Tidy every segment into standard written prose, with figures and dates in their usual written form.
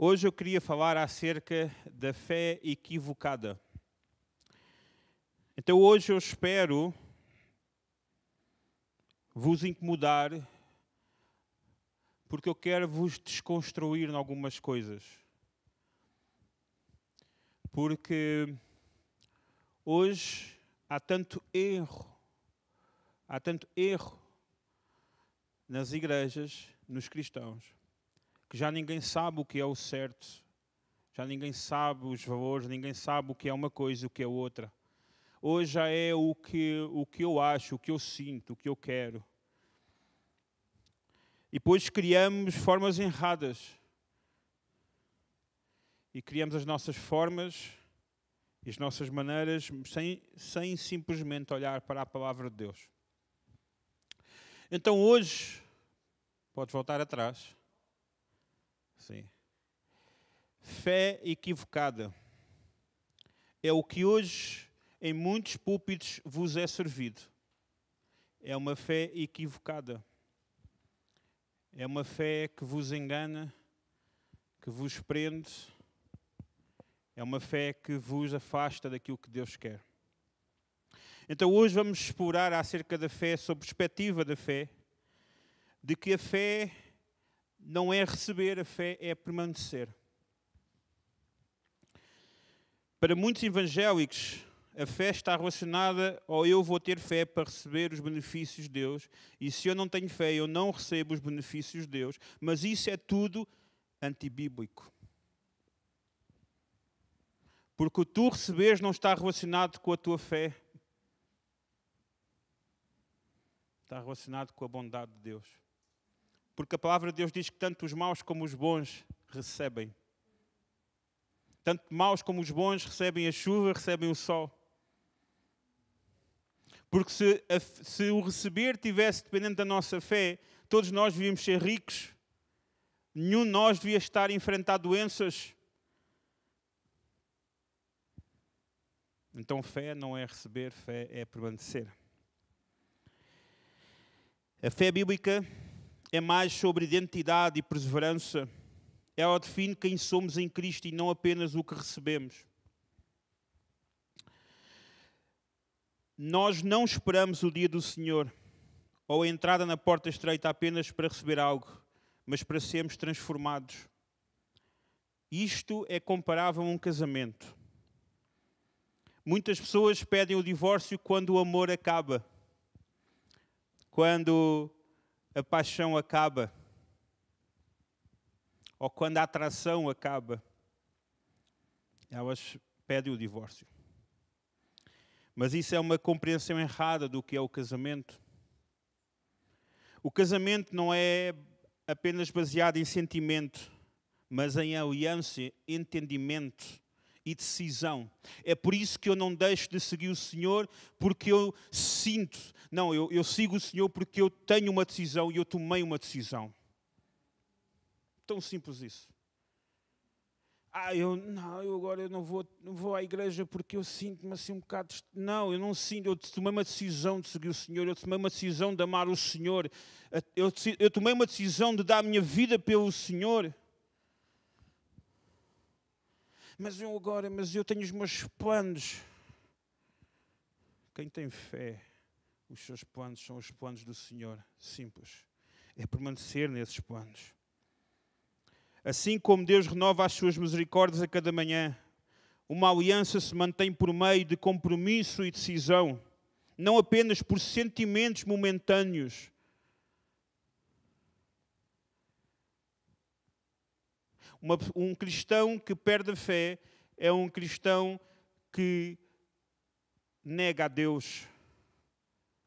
Hoje eu queria falar acerca da fé equivocada. Então hoje eu espero vos incomodar, porque eu quero vos desconstruir em algumas coisas. Porque hoje há tanto erro nas igrejas, nos cristãos, que já ninguém sabe o que é o certo, já ninguém sabe os valores, ninguém sabe o que é uma coisa e o que é outra. Hoje já é o que eu acho, o que eu sinto, o que eu quero. E depois criamos formas erradas. E criamos as nossas formas e as nossas maneiras sem simplesmente olhar para a palavra de Deus. Então hoje, podes voltar atrás. Sim. Fé equivocada é o que hoje em muitos púlpitos vos é servido. É uma fé equivocada. É uma fé que vos engana, que vos prende. É uma fé que vos afasta daquilo que Deus quer. Então hoje vamos explorar acerca da fé, sobre a perspectiva da fé, de que a fé não é receber, a fé é permanecer. Para muitos evangélicos, a fé está relacionada ao eu vou ter fé para receber os benefícios de Deus, e se eu não tenho fé, eu não recebo os benefícios de Deus, mas isso é tudo antibíblico. Porque o tu receberes não está relacionado com a tua fé, está relacionado com a bondade de Deus. Porque a palavra de Deus diz que tanto os maus como os bons recebem. Tanto maus como os bons recebem a chuva, recebem o sol. Porque se o receber tivesse dependente da nossa fé, todos nós devíamos ser ricos. Nenhum de nós devia estar a enfrentar doenças. Então fé não é receber, fé é permanecer. A fé bíblica é mais sobre identidade e perseverança. Ela define quem somos em Cristo e não apenas o que recebemos. Nós não esperamos o dia do Senhor ou a entrada na porta estreita apenas para receber algo, mas para sermos transformados. Isto é comparável a um casamento. Muitas pessoas pedem o divórcio quando o amor acaba, quando a paixão acaba, ou quando a atração acaba. Elas pedem o divórcio. Mas isso é uma compreensão errada do que é o casamento. O casamento não é apenas baseado em sentimento, mas em aliança, entendimento e decisão. É por isso que eu não deixo de seguir o Senhor, porque eu sinto. Não, eu sigo o Senhor porque eu tenho uma decisão e eu tomei uma decisão. Tão simples isso. Eu agora não vou à igreja porque eu sinto-me assim um bocado... Não, eu não sinto. Eu tomei uma decisão de seguir o Senhor. Eu tomei uma decisão de amar o Senhor. Eu tomei uma decisão de dar a minha vida pelo Senhor. Mas eu tenho os meus planos. Quem tem fé, os seus planos são os planos do Senhor. Simples. É permanecer nesses planos. Assim como Deus renova as suas misericórdias a cada manhã, uma aliança se mantém por meio de compromisso e decisão, não apenas por sentimentos momentâneos. Um cristão que perde a fé é um cristão que nega a Deus,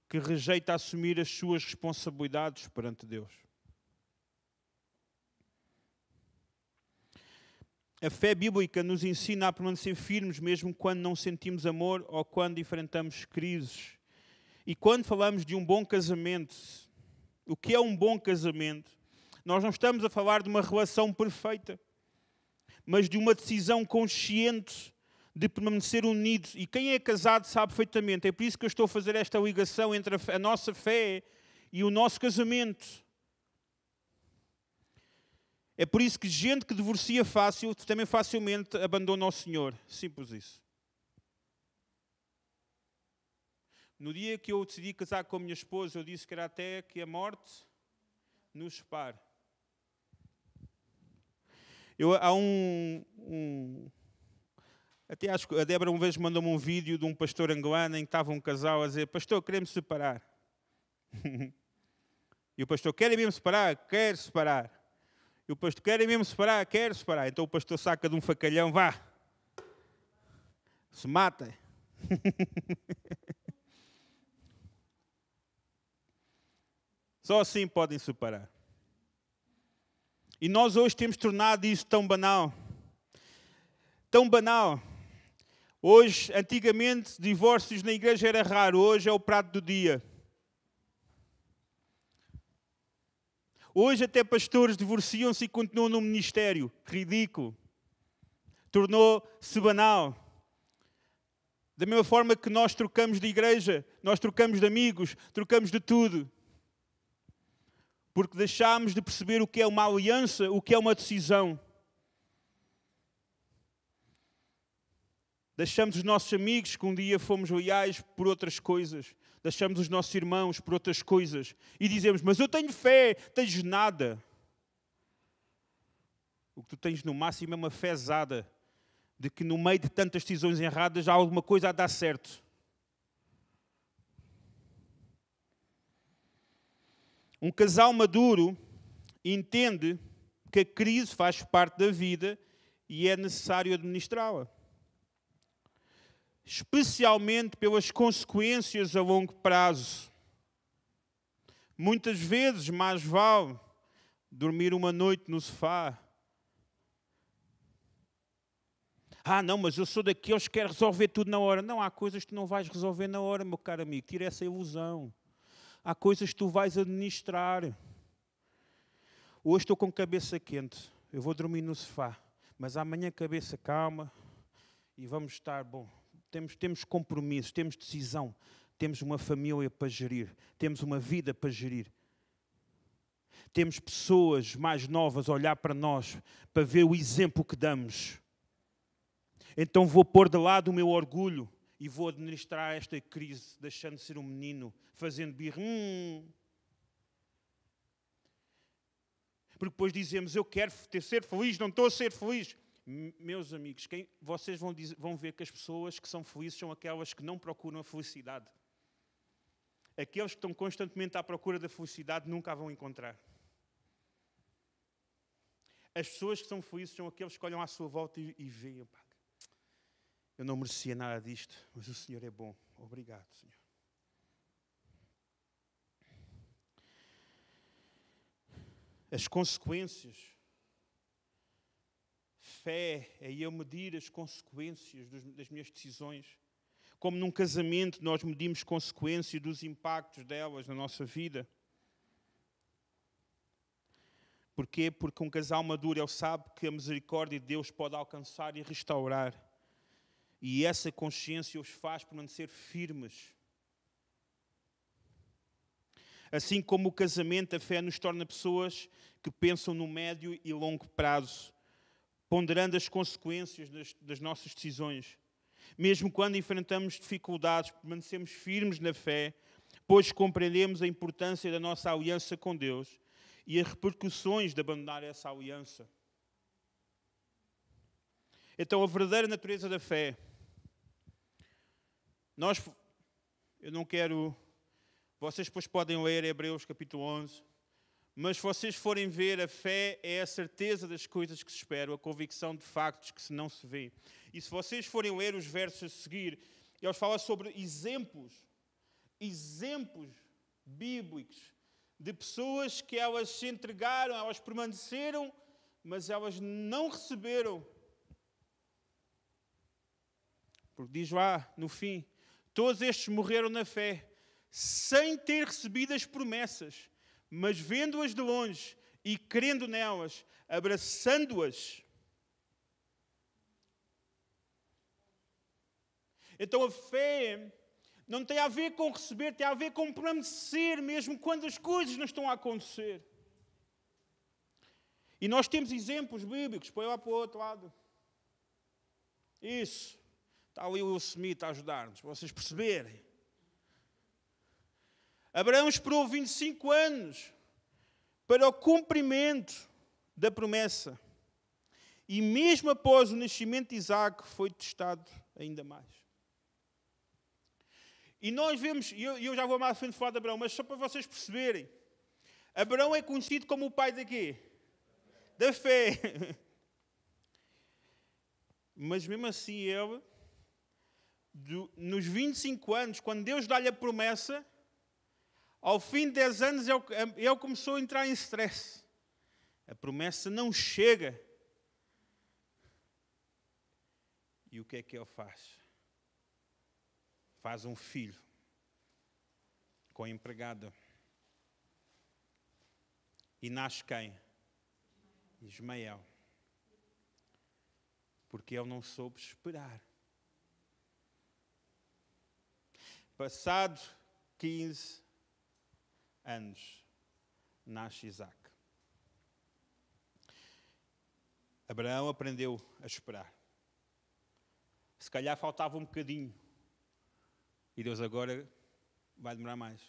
que rejeita assumir as suas responsabilidades perante Deus. A fé bíblica nos ensina a permanecer firmes mesmo quando não sentimos amor ou quando enfrentamos crises. E quando falamos de um bom casamento, o que é um bom casamento? Nós não estamos a falar de uma relação perfeita, mas de uma decisão consciente de permanecer unidos. E quem é casado sabe perfeitamente. É por isso que eu estou a fazer esta ligação entre a nossa fé e o nosso casamento. É por isso que gente que divorcia fácil, também facilmente abandona o Senhor. Simples isso. No dia que eu decidi casar com a minha esposa, eu disse que era até que a morte nos separe. Até acho que a Débora uma vez mandou-me um vídeo de um pastor angolano em que estava um casal a dizer: pastor, queremos separar. E o pastor: querem mesmo separar? Quero separar. E o pastor: querem mesmo separar? Quero separar. Então o pastor saca de um facalhão: vá, se matem. Só assim podem separar. E nós hoje temos tornado isso tão banal. Tão banal. Hoje, antigamente, divórcios na igreja era raro. Hoje é o prato do dia. Hoje até pastores divorciam-se e continuam no ministério. Ridículo. Tornou-se banal. Da mesma forma que nós trocamos de igreja, nós trocamos de amigos, trocamos de tudo. Porque deixámos de perceber o que é uma aliança, o que é uma decisão. Deixamos os nossos amigos, que um dia fomos leais, por outras coisas. Deixamos os nossos irmãos por outras coisas. E dizemos: mas eu tenho fé. Tens nada. O que tu tens no máximo é uma fezada de que no meio de tantas decisões erradas há alguma coisa a dar certo. Um casal maduro entende que a crise faz parte da vida e é necessário administrá-la. Especialmente pelas consequências a longo prazo. Muitas vezes mais vale dormir uma noite no sofá. Não, mas eu sou daqueles que quer resolver tudo na hora. Não, há coisas que tu não vais resolver na hora, meu caro amigo. Tira essa ilusão. Há coisas que tu vais administrar. Hoje estou com cabeça quente. Eu vou dormir no sofá. Mas amanhã cabeça calma. E vamos estar, bom, temos compromissos, temos decisão. Temos uma família para gerir. Temos uma vida para gerir. Temos pessoas mais novas a olhar para nós, para ver o exemplo que damos. Então vou pôr de lado o meu orgulho e vou administrar esta crise, deixando de ser um menino, fazendo birra. Porque depois dizemos: eu quero ser feliz, não estou a ser feliz. Meus amigos, vocês vão ver que as pessoas que são felizes são aquelas que não procuram a felicidade. Aqueles que estão constantemente à procura da felicidade nunca a vão encontrar. As pessoas que são felizes são aqueles que olham à sua volta e veem: eu não merecia nada disto, mas o Senhor é bom. Obrigado, Senhor. As consequências. Fé é eu medir as consequências das minhas decisões. Como num casamento nós medimos consequências dos impactos delas na nossa vida. Porquê? Porque um casal maduro, ele sabe que a misericórdia de Deus pode alcançar e restaurar. E essa consciência os faz permanecer firmes. Assim como o casamento, a fé nos torna pessoas que pensam no médio e longo prazo, ponderando as consequências das nossas decisões. Mesmo quando enfrentamos dificuldades, permanecemos firmes na fé, pois compreendemos a importância da nossa aliança com Deus e as repercussões de abandonar essa aliança. Então, a verdadeira natureza da fé. Eu não quero... Vocês depois podem ler Hebreus capítulo 11. Mas se vocês forem ver, a fé é a certeza das coisas que se esperam, a convicção de factos que se não se vê. E se vocês forem ler os versos a seguir, eles falam sobre exemplos bíblicos de pessoas que elas se entregaram, elas permaneceram, mas elas não receberam. Porque diz lá, no fim, todos estes morreram na fé, sem ter recebido as promessas, mas vendo-as de longe e crendo nelas, abraçando-as. Então a fé não tem a ver com receber, tem a ver com permanecer mesmo quando as coisas não estão a acontecer. E nós temos exemplos bíblicos. Põe lá para o outro lado. Isso. Está ali o Will Smith a ajudar-nos, para vocês perceberem. Abraão esperou 25 anos para o cumprimento da promessa. E mesmo após o nascimento de Isaac, foi testado ainda mais. E nós vemos, e eu já vou mais à frente falar de Abraão, mas só para vocês perceberem. Abraão é conhecido como o pai da quê? Da fé. Mas mesmo assim ele, nos 25 anos, quando Deus dá-lhe a promessa, ao fim de 10 anos ele começou a entrar em stress. A promessa não chega. E o que é que ele faz? Faz um filho com a empregada. E nasce quem? Ismael. Porque ele não soube esperar. Passado 15 anos, nasce Isaac. Abraão aprendeu a esperar. Se calhar faltava um bocadinho. E Deus agora vai demorar mais.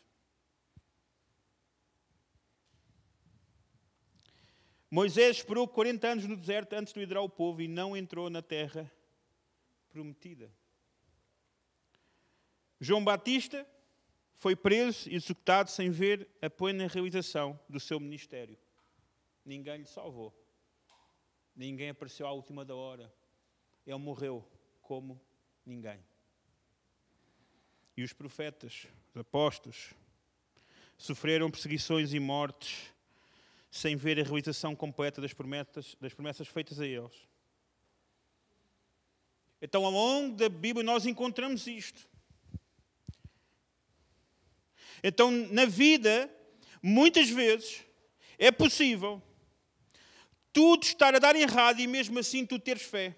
Moisés esperou 40 anos no deserto antes de liderar o povo e não entrou na terra prometida. João Batista foi preso e executado sem ver a plena realização do seu ministério. Ninguém lhe salvou. Ninguém apareceu à última da hora. Ele morreu como ninguém. E os profetas, os apóstolos, sofreram perseguições e mortes sem ver a realização completa das promessas feitas a eles. Então, ao longo da Bíblia, nós encontramos isto. Então, na vida, muitas vezes, é possível tudo estar a dar errado e mesmo assim tu teres fé.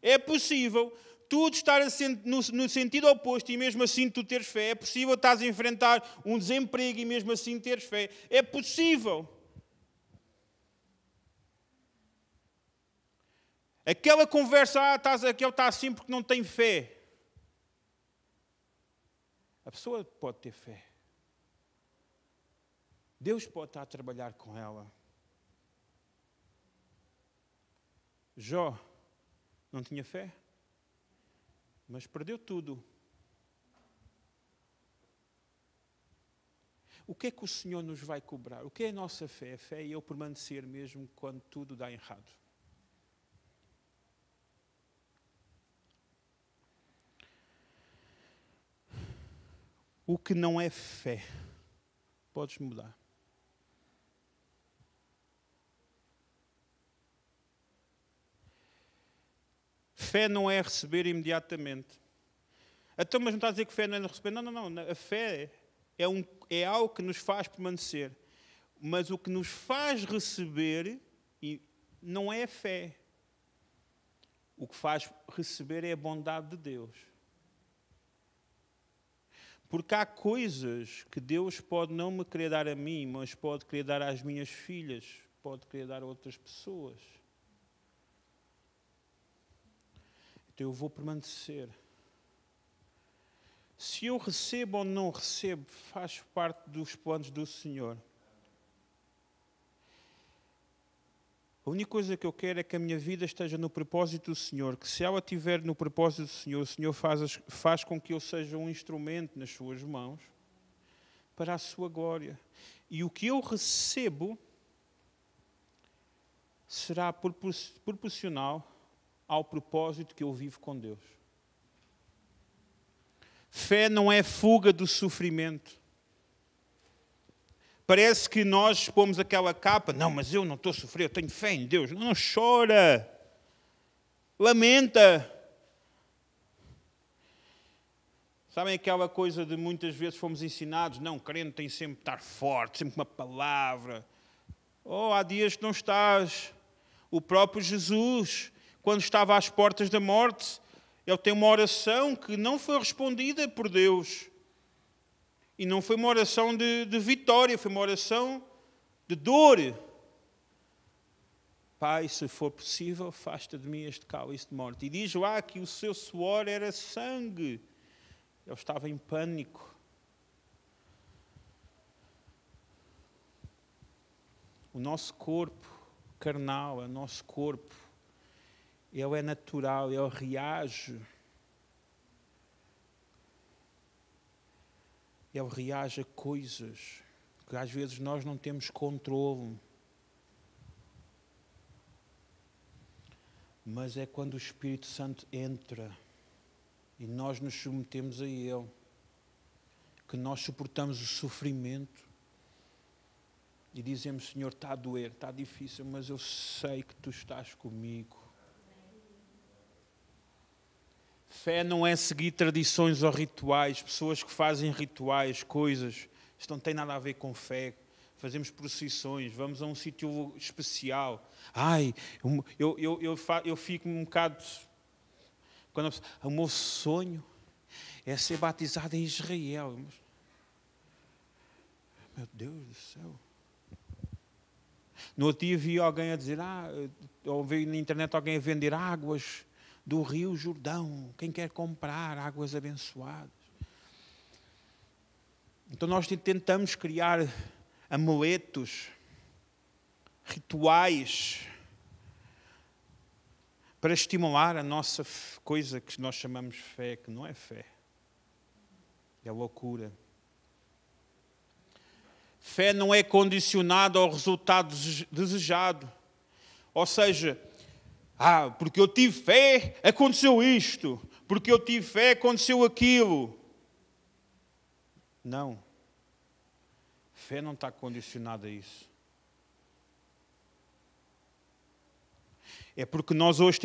É possível tudo estar no sentido oposto e mesmo assim tu teres fé. É possível estás a enfrentar um desemprego e mesmo assim teres fé. É possível. Aquela conversa, aquele está assim porque não tem fé. A pessoa pode ter fé. Deus pode estar a trabalhar com ela. Jó não tinha fé, mas perdeu tudo. O que é que o Senhor nos vai cobrar? O que é a nossa fé? A fé é eu permanecer mesmo quando tudo dá errado. O que não é fé, podes mudar. Fé não é receber imediatamente. Então, mas não está a dizer que fé não é receber? Não. A fé é algo que nos faz permanecer. Mas o que nos faz receber não é a fé. O que faz receber é a bondade de Deus. Porque há coisas que Deus pode não me querer dar a mim, mas pode querer dar às minhas filhas, pode querer dar a outras pessoas. Então eu vou permanecer. Se eu recebo ou não recebo, faz parte dos planos do Senhor. A única coisa que eu quero é que a minha vida esteja no propósito do Senhor, que se ela estiver no propósito do Senhor, o Senhor faz com que eu seja um instrumento nas suas mãos para a sua glória. E o que eu recebo será proporcional ao propósito que eu vivo com Deus. Fé não é fuga do sofrimento. Parece que nós pomos aquela capa, não, mas eu não estou a sofrer, eu tenho fé em Deus. Não chora, lamenta. Sabem aquela coisa de muitas vezes fomos ensinados, não, crente tem sempre de estar forte, sempre uma palavra. Oh, há dias que não estás. O próprio Jesus, quando estava às portas da morte, ele tem uma oração que não foi respondida por Deus. E não foi uma oração de vitória, foi uma oração de dor. Pai, se for possível, afasta de mim este cálice de morte. E diz lá que o seu suor era sangue. Ele estava em pânico. O nosso corpo carnal, o nosso corpo, ele é natural, ele reage. Ele reage a coisas que às vezes nós não temos controle. Mas é quando o Espírito Santo entra e nós nos submetemos a Ele, que nós suportamos o sofrimento e dizemos: Senhor, está a doer, está difícil, mas eu sei que Tu estás comigo. Fé não é seguir tradições ou rituais, pessoas que fazem rituais, coisas, isto não tem nada a ver com fé. Fazemos procissões, vamos a um sítio especial. Eu fico um bocado... o meu sonho é ser batizado em Israel. Meu Deus do céu. No outro dia vi alguém a dizer, ou vi na internet alguém a vender águas do Rio Jordão. Quem quer comprar águas abençoadas? Então nós tentamos criar amuletos, rituais, para estimular a nossa coisa que nós chamamos fé, que não é fé. É loucura. Fé não é condicionada ao resultado desejado. Ou seja, porque eu tive fé, aconteceu isto. Porque eu tive fé, aconteceu aquilo. Não. Fé não está condicionada a isso. É porque nós hoje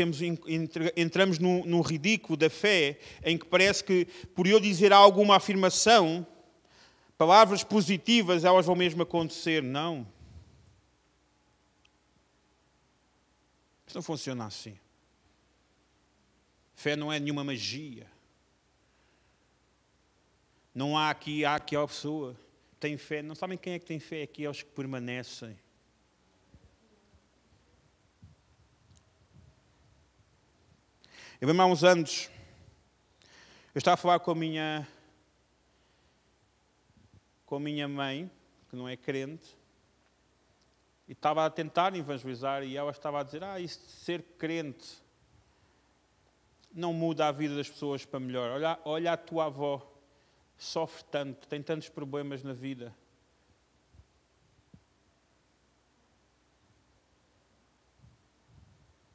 entramos no ridículo da fé, em que parece que, por eu dizer alguma afirmação, palavras positivas, elas vão mesmo acontecer. Não. Isso não funciona assim. Fé não é nenhuma magia. Não há aqui a pessoa que tem fé. Não sabem quem é que tem fé aqui? É os que permanecem. Eu lembro há uns anos, eu estava a falar com a minha mãe, que não é crente, e estava a tentar evangelizar, e ela estava a dizer, isso de ser crente não muda a vida das pessoas para melhor. Olha a tua avó, sofre tanto, tem tantos problemas na vida.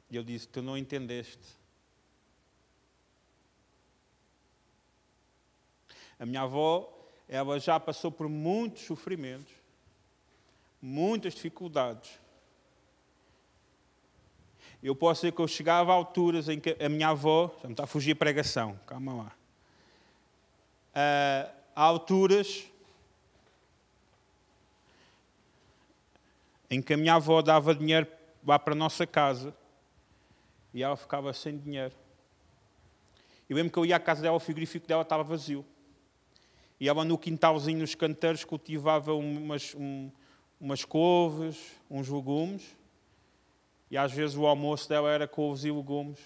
E eu disse, tu não entendeste. A minha avó, ela já passou por muitos sofrimentos, muitas dificuldades. Eu posso dizer que eu chegava a alturas em que a minha avó... Já me está a fugir a pregação, calma lá. Há alturas em que a minha avó dava dinheiro lá para a nossa casa e ela ficava sem dinheiro. Eu lembro que eu ia à casa dela, o frigorífico dela estava vazio. E ela no quintalzinho, nos canteiros, cultivava umas couves, uns legumes. E às vezes o almoço dela era couves e legumes.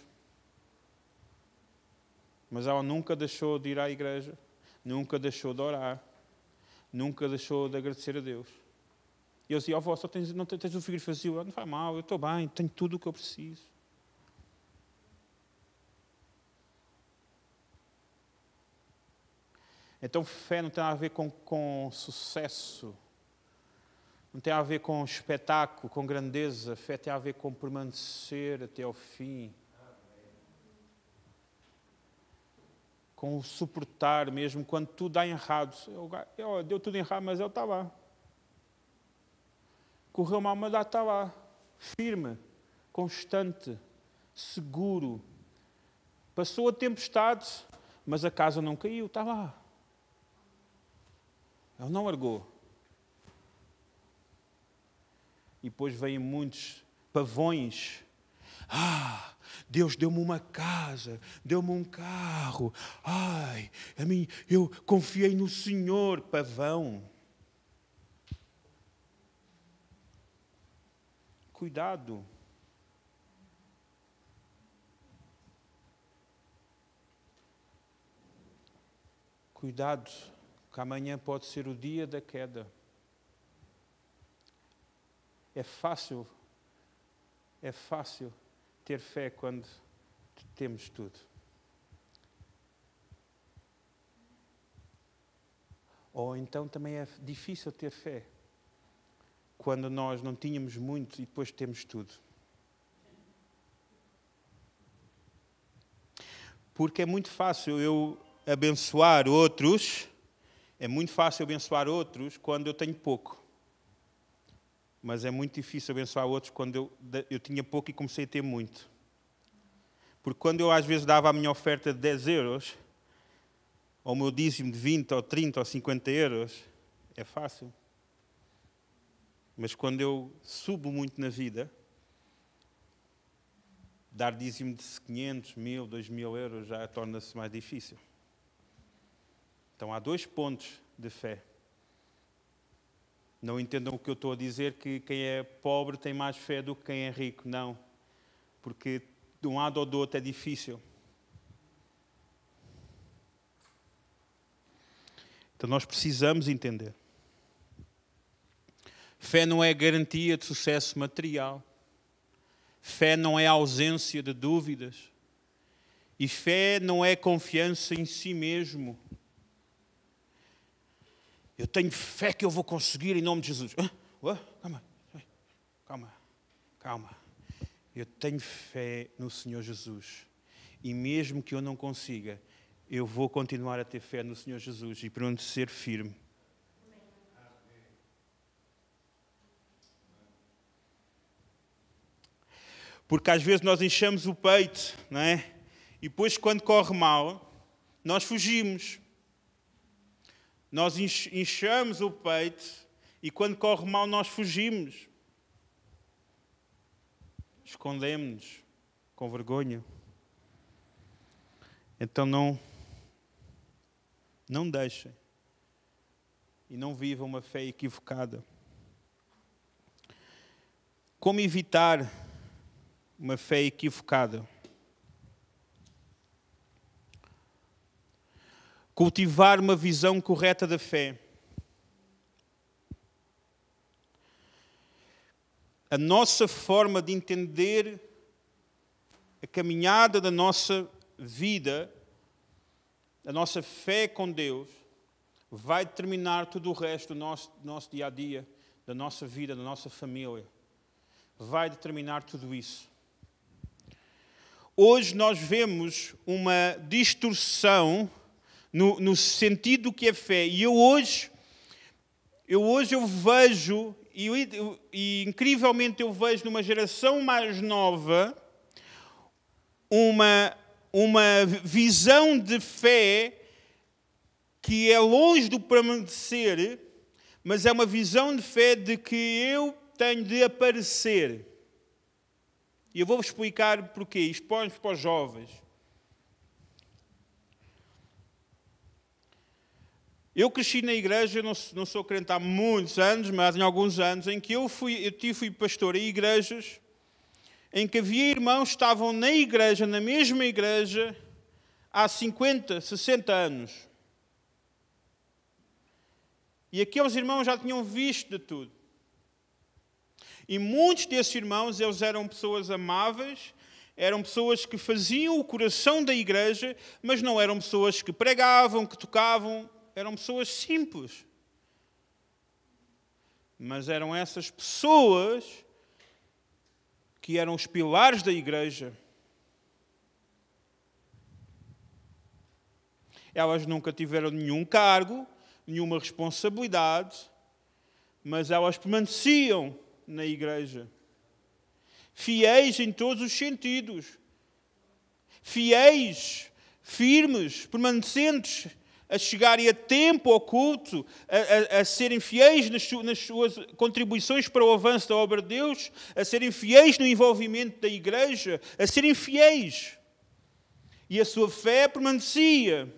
Mas ela nunca deixou de ir à igreja, nunca deixou de orar, nunca deixou de agradecer a Deus. E eu dizia, avó, não tens o frigorífico vazio? Não faz mal, eu estou bem, tenho tudo o que eu preciso. Então fé não tem a ver com sucesso, não tem a ver com espetáculo, com grandeza. Fé tem a ver com permanecer até ao fim. Com o suportar mesmo quando tudo dá errado. Deu tudo errado, mas ele está lá. Correu mal, mas está lá. Firme, constante, seguro. Passou a tempestade, mas a casa não caiu, está lá. Ele não largou. E depois vêm muitos pavões. Deus deu-me uma casa, deu-me um carro. Eu confiei no Senhor, pavão. Cuidado. Cuidado, que amanhã pode ser o dia da queda. É fácil ter fé quando temos tudo. Ou então também é difícil ter fé quando nós não tínhamos muito e depois temos tudo. Porque é muito fácil eu abençoar outros, quando eu tenho pouco. Mas é muito difícil abençoar outros quando eu tinha pouco e comecei a ter muito. Porque quando eu às vezes dava a minha oferta de 10 euros, ou o meu dízimo de 20, ou 30, ou 50 euros, é fácil. Mas quando eu subo muito na vida, dar dízimo de 500, 1000, 2000 euros já torna-se mais difícil. Então há 2 pontos de fé. Não entendam o que eu estou a dizer, que quem é pobre tem mais fé do que quem é rico. Não. Porque de um lado ou do outro é difícil. Então nós precisamos entender. Fé não é garantia de sucesso material. Fé não é ausência de dúvidas. E fé não é confiança em si mesmo. Eu tenho fé que eu vou conseguir em nome de Jesus. Calma. Eu tenho fé no Senhor Jesus. E mesmo que eu não consiga, eu vou continuar a ter fé no Senhor Jesus e permanecer firme. Porque às vezes nós enchemos o peito, não é? E depois quando corre mal, nós fugimos. Nós inchamos o peito e quando corre mal nós fugimos. Escondemos-nos com vergonha. Então não deixem e não vivam uma fé equivocada. Como evitar uma fé equivocada? Cultivar uma visão correta da fé. A nossa forma de entender a caminhada da nossa vida, a nossa fé com Deus, vai determinar tudo o resto do nosso dia a dia, da nossa vida, da nossa família. Vai determinar tudo isso. Hoje nós vemos uma distorção no sentido do que é fé. E eu hoje vejo, e incrivelmente eu vejo numa geração mais nova, uma visão de fé que é longe do permanecer, mas é uma visão de fé de que eu tenho de aparecer. E eu vou-vos explicar porquê. Isto para os jovens. Eu cresci na igreja, não sou crente há muitos anos, mas em alguns anos, em que eu fui pastor em igrejas, em que havia irmãos que estavam na mesma igreja, há 50, 60 anos. E aqueles irmãos já tinham visto de tudo. E muitos desses irmãos, eles eram pessoas amáveis, eram pessoas que faziam o coração da igreja, mas não eram pessoas que pregavam, que tocavam, eram pessoas simples. Mas eram essas pessoas que eram os pilares da igreja. Elas nunca tiveram nenhum cargo, nenhuma responsabilidade, mas elas permaneciam na igreja. Fiéis em todos os sentidos. Fiéis, firmes, permanecentes, a chegarem a tempo ao culto, a serem fiéis nas suas contribuições para o avanço da obra de Deus, a serem fiéis no envolvimento da igreja, a serem fiéis. E a sua fé permanecia.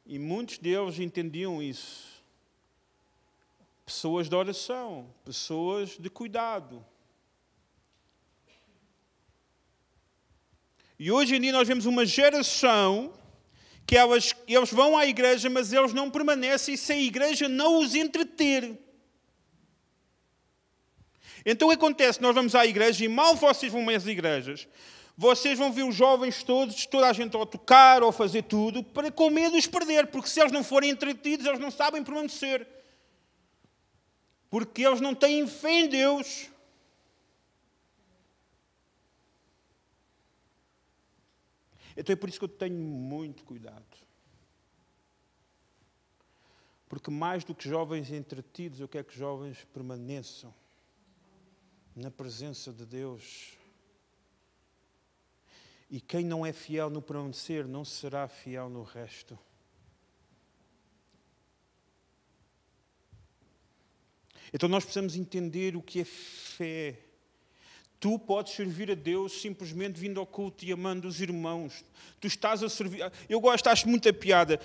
E muitos deles entendiam isso. Pessoas de oração, pessoas de cuidado. E hoje em dia nós vemos uma geração que eles vão à igreja, mas eles não permanecem se a igreja não os entreter. Então o que acontece? Nós vamos à igreja e mal vocês vão às igrejas, vocês vão ver os jovens todos, toda a gente a tocar ou a fazer tudo, para com medo de os perder, porque se eles não forem entretidos, eles não sabem permanecer. Porque eles não têm fé em Deus. Então é por isso que eu tenho muito cuidado. Porque mais do que jovens entretidos, eu quero que jovens permaneçam na presença de Deus. E quem não é fiel no permanecer, não será fiel no resto. Então nós precisamos entender o que é fé. Tu podes servir a Deus simplesmente vindo ao culto e amando os irmãos. Tu estás a servir. Acho muita piada.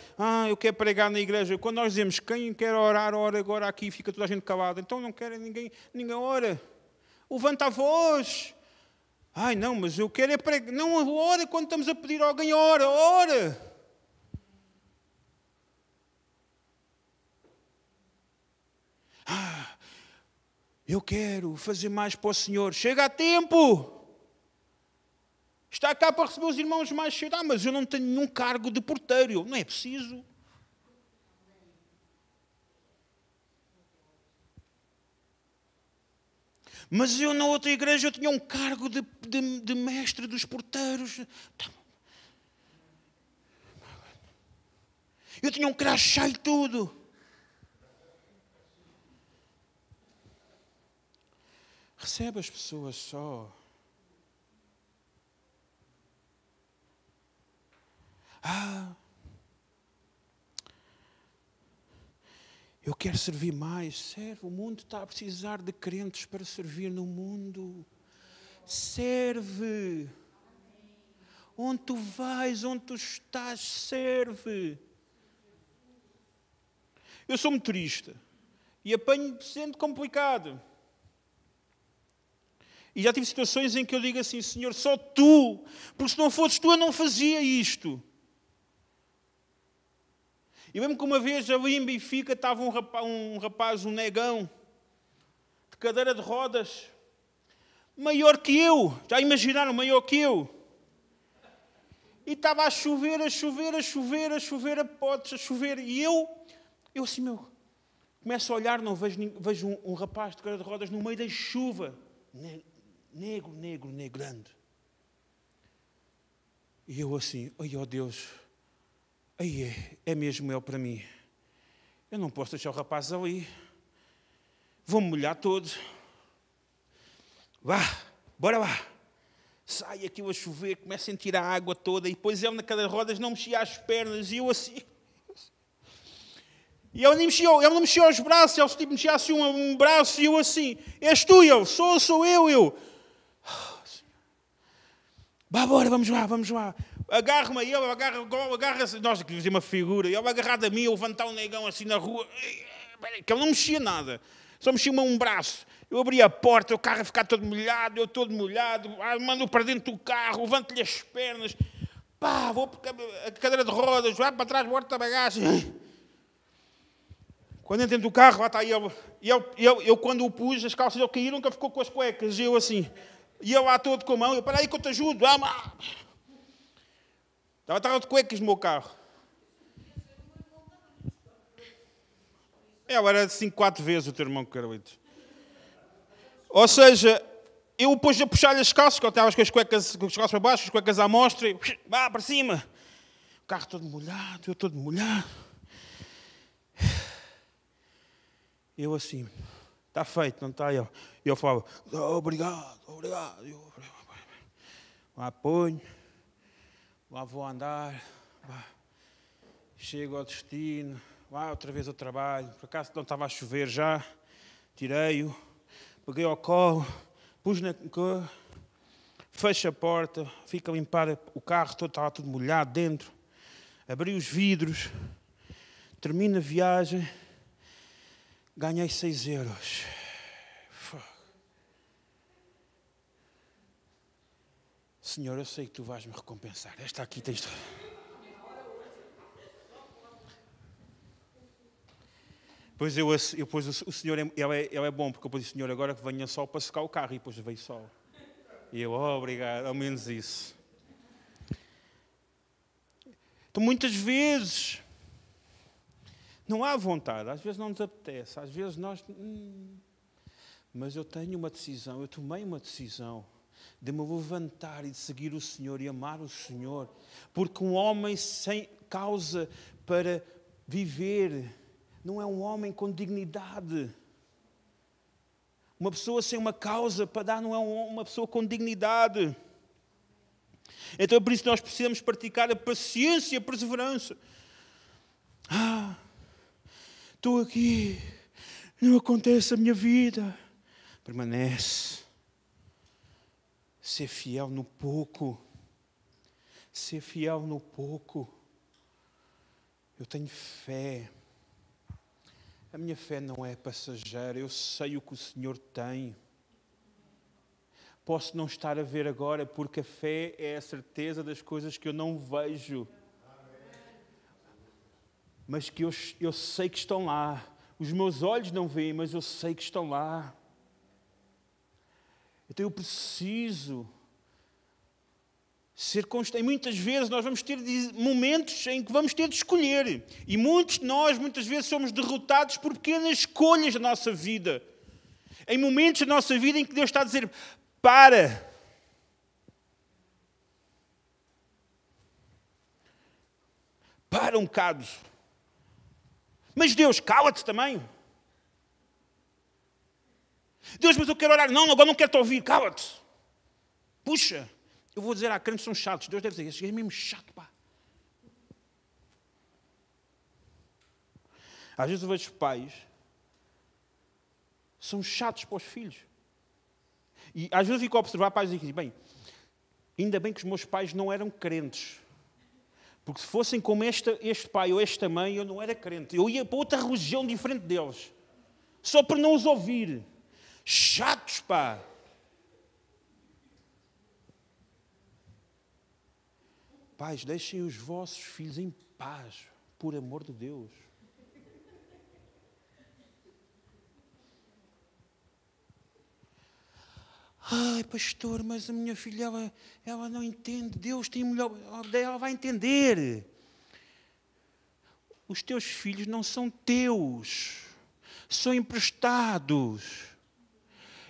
Eu quero pregar na igreja. Quando nós dizemos quem quer orar, ora agora aqui, fica toda a gente calada. Então não quer ninguém ora. Levanta a voz. Não, mas eu quero é pregar. Não, ora quando estamos a pedir a alguém, ora. Eu quero fazer mais para o Senhor. Chega a tempo. Está cá para receber os irmãos mais cedo. Mas eu não tenho nenhum cargo de porteiro. Não é preciso. Mas eu na outra igreja eu tinha um cargo de mestre dos porteiros. Eu tinha um crachá e tudo. Recebe as pessoas só. Eu quero servir mais. Serve. O mundo está a precisar de crentes para servir no mundo. Serve. Onde tu vais, onde tu estás, serve. Eu sou motorista e apanho sendo complicado. E já tive situações em que eu digo assim, Senhor, só tu, porque se não fosses tu eu não fazia isto. E mesmo que uma vez ali em Benfica estava um rapaz, um negão, de cadeira de rodas, maior que eu, já imaginaram, maior que eu. E estava a chover, a potes, a chover. E eu assim, começo a olhar, não vejo um rapaz de cadeira de rodas no meio da chuva. Negro, grande. E eu assim, ai, Deus, é mesmo ele para mim. Eu não posso deixar o rapaz ali. Vou-me molhar todo. Bora lá. Sai aquilo a chover, começa a sentir a água toda. E depois ele na cadeira de rodas não mexia as pernas. E eu assim. E ele não mexia os braços. Ele tipo, mexia assim um braço. E eu assim, és tu, ele? Sou eu. Bora, vamos lá. Agarra-me a ele, agarra-se. Nós aqui fazia uma figura. Ele agarrado a mim, eu levantar um negão assim na rua. Que ele não mexia nada. Só mexia um braço. Eu abri a porta, o carro a ficar todo molhado, eu todo molhado. Mando para dentro do carro, levanto-lhe as pernas. Vou a cadeira de rodas, vai para trás, bota a bagagem. Quando entro dentro do carro, lá está ele. Eu quando o pus, as calças dele caíram, nunca ficou com as cuecas. E eu assim. E ele lá todo com a mão. Para aí que eu te ajudo. Estava de cuecas no meu carro. Era 4 vezes o teu irmão Carlitos. Ou seja, eu pus a puxar-lhe as calças, que eu estava com as calças para baixo, as cuecas à mostra, e para cima. O carro todo molhado, eu todo molhado. Eu assim, está feito, não está? E eu falava, obrigado. Lá ponho, lá vou andar, chego ao destino, outra vez ao trabalho. Por acaso não estava a chover já, tirei-o, peguei ao colo, pus na cor, fecho a porta, fico a limpar o carro, estava tudo molhado dentro, abri os vidros, termino a viagem, ganhei 6 euros. Senhor, eu sei que tu vais me recompensar. Esta aqui tens... Depois o Senhor ele é bom, porque eu disse, Senhor, agora que venha sol para secar o carro, e depois veio sol. E eu, obrigado, ao menos isso. Então, muitas vezes, não há vontade, às vezes não nos apetece, às vezes nós... Mas eu tenho uma decisão, eu tomei uma decisão de me levantar e de seguir o Senhor e amar o Senhor. Porque um homem sem causa para viver não é um homem com dignidade. Uma pessoa sem uma causa para dar não é uma pessoa com dignidade. Então é por isso que nós precisamos praticar a paciência e a perseverança. Estou aqui, não acontece a minha vida. Permanece. Ser fiel no pouco. Ser fiel no pouco. Eu tenho fé. A minha fé não é passageira. Eu sei o que o Senhor tem. Posso não estar a ver agora, porque a fé é a certeza das coisas que eu não vejo. Mas que eu sei que estão lá. Os meus olhos não veem, mas eu sei que estão lá. Então eu preciso ser constante. Muitas vezes nós vamos ter momentos em que vamos ter de escolher. E muitos de nós, muitas vezes, somos derrotados por pequenas escolhas da nossa vida. Em momentos da nossa vida em que Deus está a dizer, para. Para um bocado. Mas Deus, cala-te também. Deus, mas eu quero orar. Não, agora não quero te ouvir, cala-te. Puxa. Eu vou dizer, crentes são chatos. Deus deve dizer, este é mesmo chato, pá. Às vezes eu vejo pais, são chatos para os filhos. E às vezes eu fico a observar pais e digo, bem, ainda bem que os meus pais não eram crentes. Porque se fossem como este pai ou esta mãe, eu não era crente. Eu ia para outra religião diferente deles. Só para não os ouvir. Chatos, pá. Pais, deixem os vossos filhos em paz, por amor de Deus. Ai, pastor, mas a minha filha, ela não entende. Deus tem melhor... Ela vai entender. Os teus filhos não são teus. São emprestados.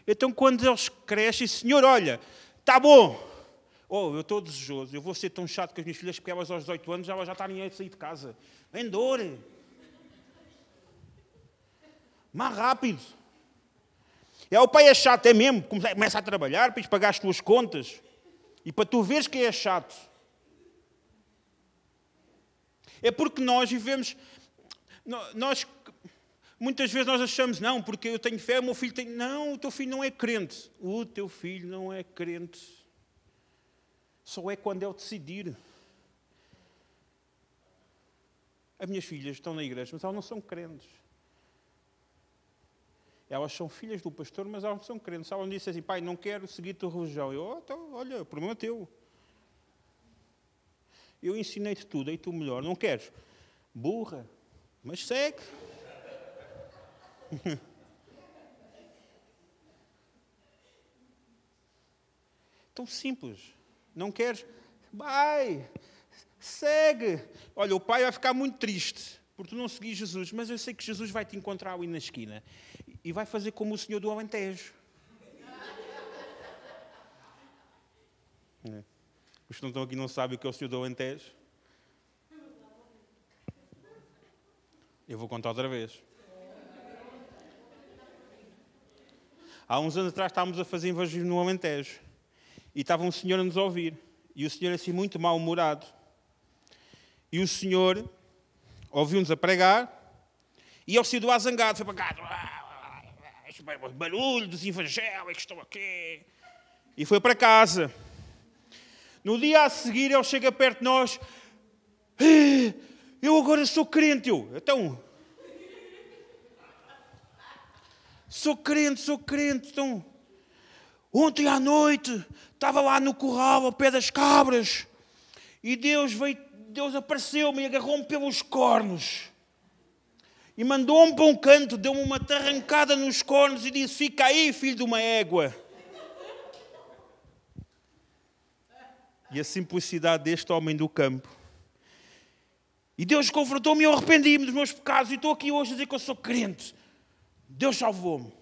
Então, quando eles crescem, Senhor, olha, está bom. Eu estou desejoso. Eu vou ser tão chato com as minhas filhas, porque elas aos 18 anos já estarem a sair de casa. Vem dor. Mais rápido. O pai é chato, é mesmo. Começa a trabalhar para pagar as tuas contas. E para tu veres que é chato. É porque nós vivemos... Muitas vezes nós achamos, não, porque eu tenho fé, o meu filho tem... Não, o teu filho não é crente. O teu filho não é crente. Só é quando ele decidir. As minhas filhas estão na igreja, mas elas não são crentes. Elas são filhas do pastor, mas elas não são crentes. Elas me dizem assim, pai, não quero seguir a tua religião. Então, olha, o problema é teu. Eu ensinei-te tudo, aí tu melhor. Não queres? Burra. Mas segue. Tão simples. Não queres? Vai. Segue. Olha, o pai vai ficar muito triste por tu não seguir Jesus, mas eu sei que Jesus vai te encontrar ali na esquina e vai fazer como o Senhor do Alentejo. Os que não estão aqui não sabem o que é o Senhor do Alentejo. Eu vou contar outra vez. Há uns anos atrás estávamos a fazer evangelismo no Alentejo e estava um senhor a nos ouvir e o senhor assim muito mal-humorado. E o senhor ouviu-nos a pregar e ele saiu lá zangado, foi para casa. Barulho dos evangélicos, estão aqui. E foi para casa. No dia a seguir ele chega perto de nós. Eu agora sou crente. Então... Sou crente. Então, ontem à noite estava lá no curral ao pé das cabras e Deus apareceu-me e agarrou-me pelos cornos. E mandou-me para um canto, deu-me uma tarrancada nos cornos e disse: fica aí, filho de uma égua. E a simplicidade deste homem do campo. E Deus confrontou-me e eu arrependi-me dos meus pecados. E estou aqui hoje a dizer que eu sou crente. Deus salvou-me.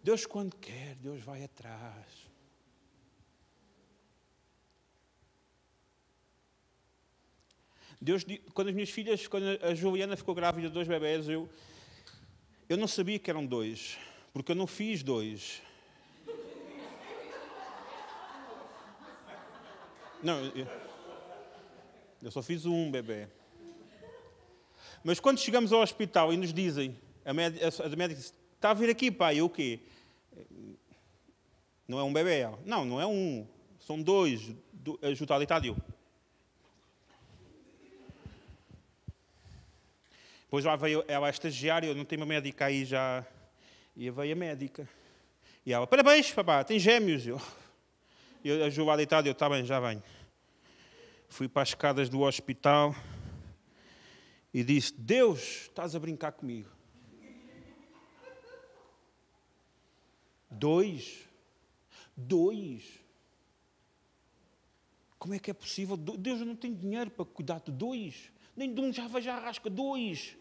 Deus, quando quer, Deus vai atrás. Deus, quando as minhas filhas, quando a Juliana ficou grávida de 2 bebés, eu não sabia que eram 2, porque eu não fiz 2. Não, eu só fiz 1 bebê. Mas quando chegamos ao hospital e nos dizem, a médica diz: está a vir aqui, pai, eu o quê? Não é um bebê. Não é 1, são 2, ajudado e está eu. Depois lá veio ela a estagiária, eu não tenho uma médica aí já. E veio a médica. E ela: parabéns, papá, tem gêmeos. Eu ajudo lá deitado, eu: está bem, já venho. Fui para as escadas do hospital e disse: Deus, estás a brincar comigo. 2. Como é que é possível? Deus, eu não tenho dinheiro para cuidar de 2. Nem de 1 já vejo a arrasca, 2.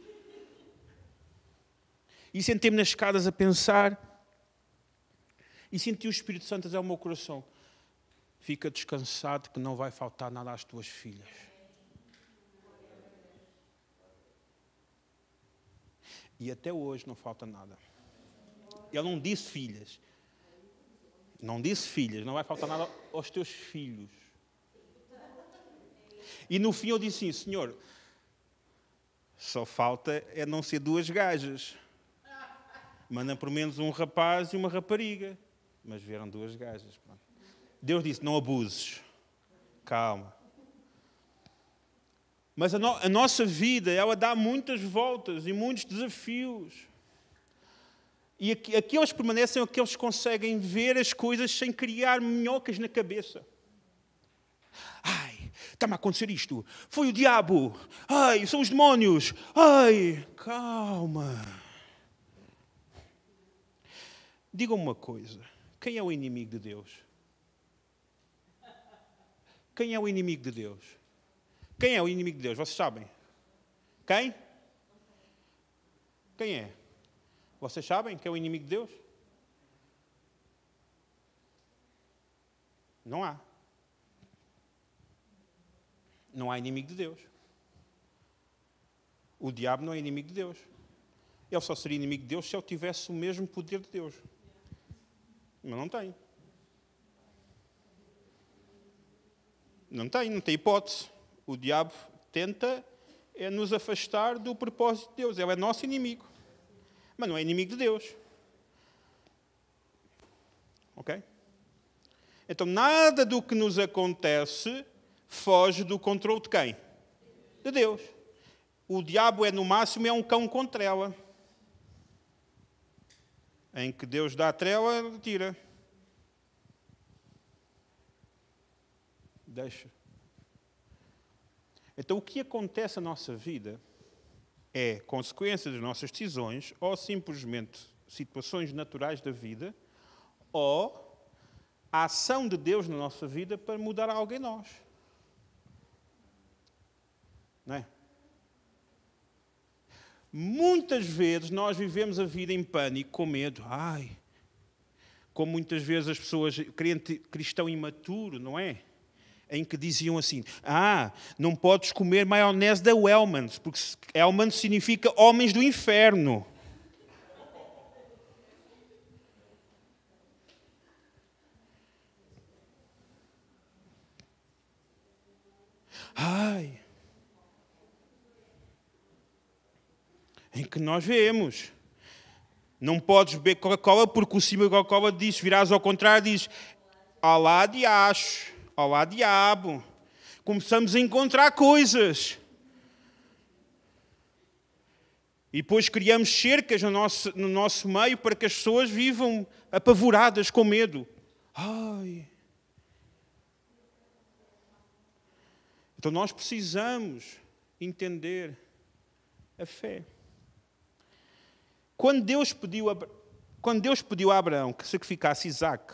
E sentei-me nas escadas a pensar e senti o Espírito Santo a dizer ao meu coração: fica descansado que não vai faltar nada às tuas filhas. E até hoje não falta nada. Ele não disse filhas. Não disse filhas, não vai faltar nada aos teus filhos. E no fim eu disse assim: Senhor, só falta é não ser 2 gajas. Manda por menos um rapaz e uma rapariga. Mas vieram 2 gajas. Pronto. Deus disse: não abuses. Calma. Mas a nossa vida, ela dá muitas voltas e muitos desafios. E aqueles permanecem, aqueles que conseguem ver as coisas sem criar minhocas na cabeça. Ai, está-me a acontecer isto. Foi o diabo. Ai, são os demónios. Ai, calma. Digam-me uma coisa. Quem é o inimigo de Deus? Quem é o inimigo de Deus? Quem é o inimigo de Deus? Vocês sabem? Quem? Quem é? Vocês sabem quem é o inimigo de Deus? Não há. Não há inimigo de Deus. O diabo não é inimigo de Deus. Ele só seria inimigo de Deus se ele tivesse o mesmo poder de Deus. Mas não tem. Não tem hipótese. O diabo tenta nos afastar do propósito de Deus. Ele é nosso inimigo. Mas não é inimigo de Deus. Ok? Então, nada do que nos acontece foge do controle de quem? De Deus. O diabo no máximo é um cão com trela. Em que Deus dá a trela, ele tira. Deixa. Então, o que acontece na nossa vida é consequência das nossas decisões ou simplesmente situações naturais da vida ou a ação de Deus na nossa vida para mudar algo em nós. Não é? Muitas vezes nós vivemos a vida em pânico, com medo. Como muitas vezes as pessoas, cristão imaturo, não é? Em que diziam assim: não podes comer maionese da Hellmann's, porque Hellmann's significa homens do inferno. Em que nós vemos. Não podes beber Coca-Cola porque o símbolo da Coca-Cola diz, virás ao contrário, diz: Alá diacho, alá diabo. Começamos a encontrar coisas. E depois criamos cercas no nosso meio para que as pessoas vivam apavoradas com medo. Então nós precisamos entender a fé. Quando Deus pediu a Abraão que sacrificasse Isaac,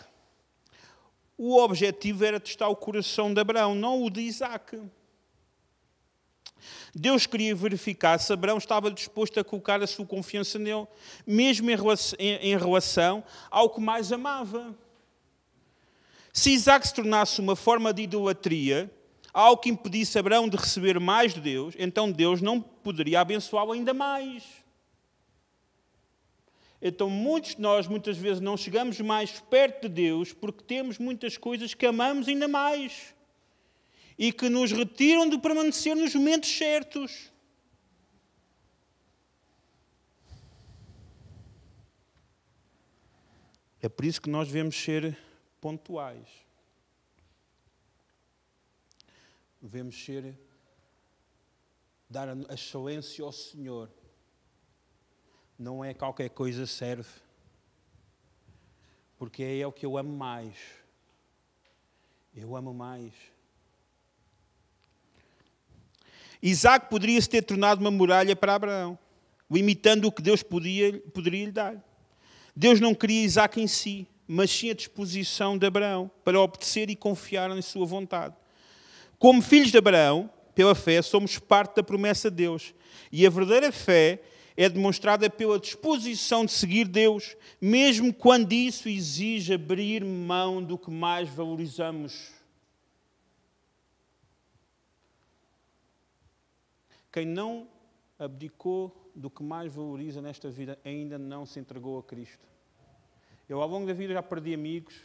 o objetivo era testar o coração de Abraão, não o de Isaac. Deus queria verificar se Abraão estava disposto a colocar a sua confiança nele, mesmo em relação ao que mais amava. Se Isaac se tornasse uma forma de idolatria, algo que impedisse Abraão de receber mais de Deus, então Deus não poderia abençoá-lo ainda mais. Então muitos de nós, muitas vezes, não chegamos mais perto de Deus porque temos muitas coisas que amamos ainda mais e que nos retiram de permanecer nos momentos certos. É por isso que nós devemos ser pontuais. Devemos dar a excelência ao Senhor. Não é qualquer coisa serve. Porque é o que eu amo mais. Eu amo mais. Isaac poderia se ter tornado uma muralha para Abraão, limitando o que Deus poderia lhe dar. Deus não queria Isaac em si, mas sim a disposição de Abraão para obedecer e confiar em sua vontade. Como filhos de Abraão, pela fé, somos parte da promessa de Deus. E a verdadeira fé é demonstrada pela disposição de seguir Deus, mesmo quando isso exige abrir mão do que mais valorizamos. Quem não abdicou do que mais valoriza nesta vida ainda não se entregou a Cristo. Eu, ao longo da vida, já perdi amigos,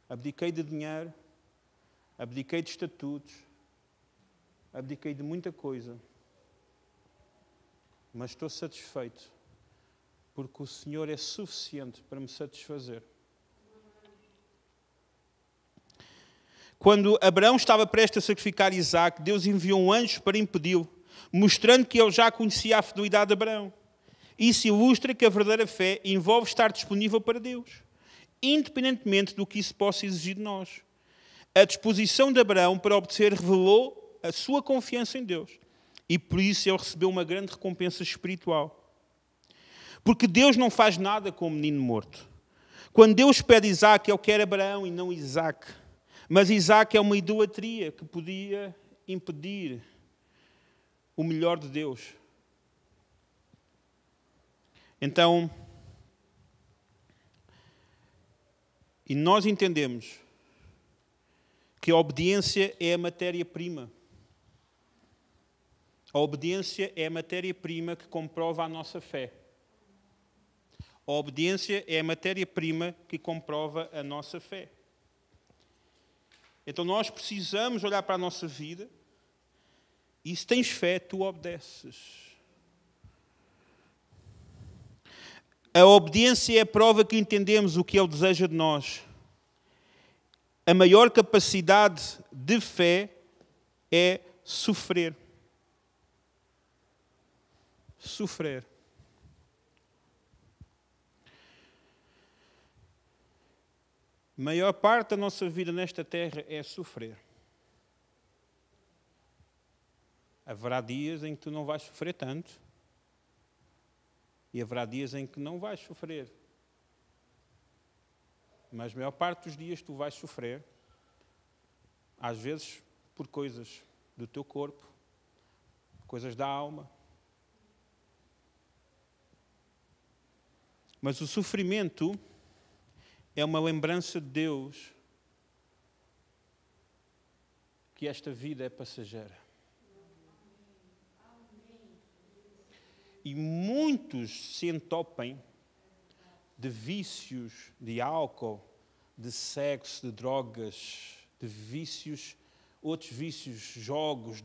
abdiquei de dinheiro, abdiquei de estatutos, abdiquei de muita coisa. Mas estou satisfeito, porque o Senhor é suficiente para me satisfazer. Quando Abraão estava prestes a sacrificar Isaac, Deus enviou um anjo para impedi-lo, mostrando que ele já conhecia a fidelidade de Abraão. Isso ilustra que a verdadeira fé envolve estar disponível para Deus, independentemente do que isso possa exigir de nós. A disposição de Abraão para obedecer revelou a sua confiança em Deus. E por isso ele recebeu uma grande recompensa espiritual. Porque Deus não faz nada com o menino morto. Quando Deus pede Isaac, ele quer Abraão e não Isaac. Mas Isaac é uma idolatria que podia impedir o melhor de Deus. Então, e nós entendemos que a obediência é a matéria-prima. A obediência é a matéria-prima que comprova a nossa fé. A obediência é a matéria-prima que comprova a nossa fé. Então nós precisamos olhar para a nossa vida e se tens fé, tu obedeces. A obediência é a prova que entendemos o que Ele deseja de nós. A maior capacidade de fé é sofrer. Sofrer. A maior parte da nossa vida nesta terra é sofrer. Haverá dias em que tu não vais sofrer tanto e haverá dias em que não vais sofrer. Mas a maior parte dos dias tu vais sofrer, às vezes por coisas do teu corpo, coisas da alma. Mas o sofrimento é uma lembrança de Deus que esta vida é passageira. E muitos se entopem de vícios de álcool, de sexo, de drogas, de vícios, outros vícios, jogos,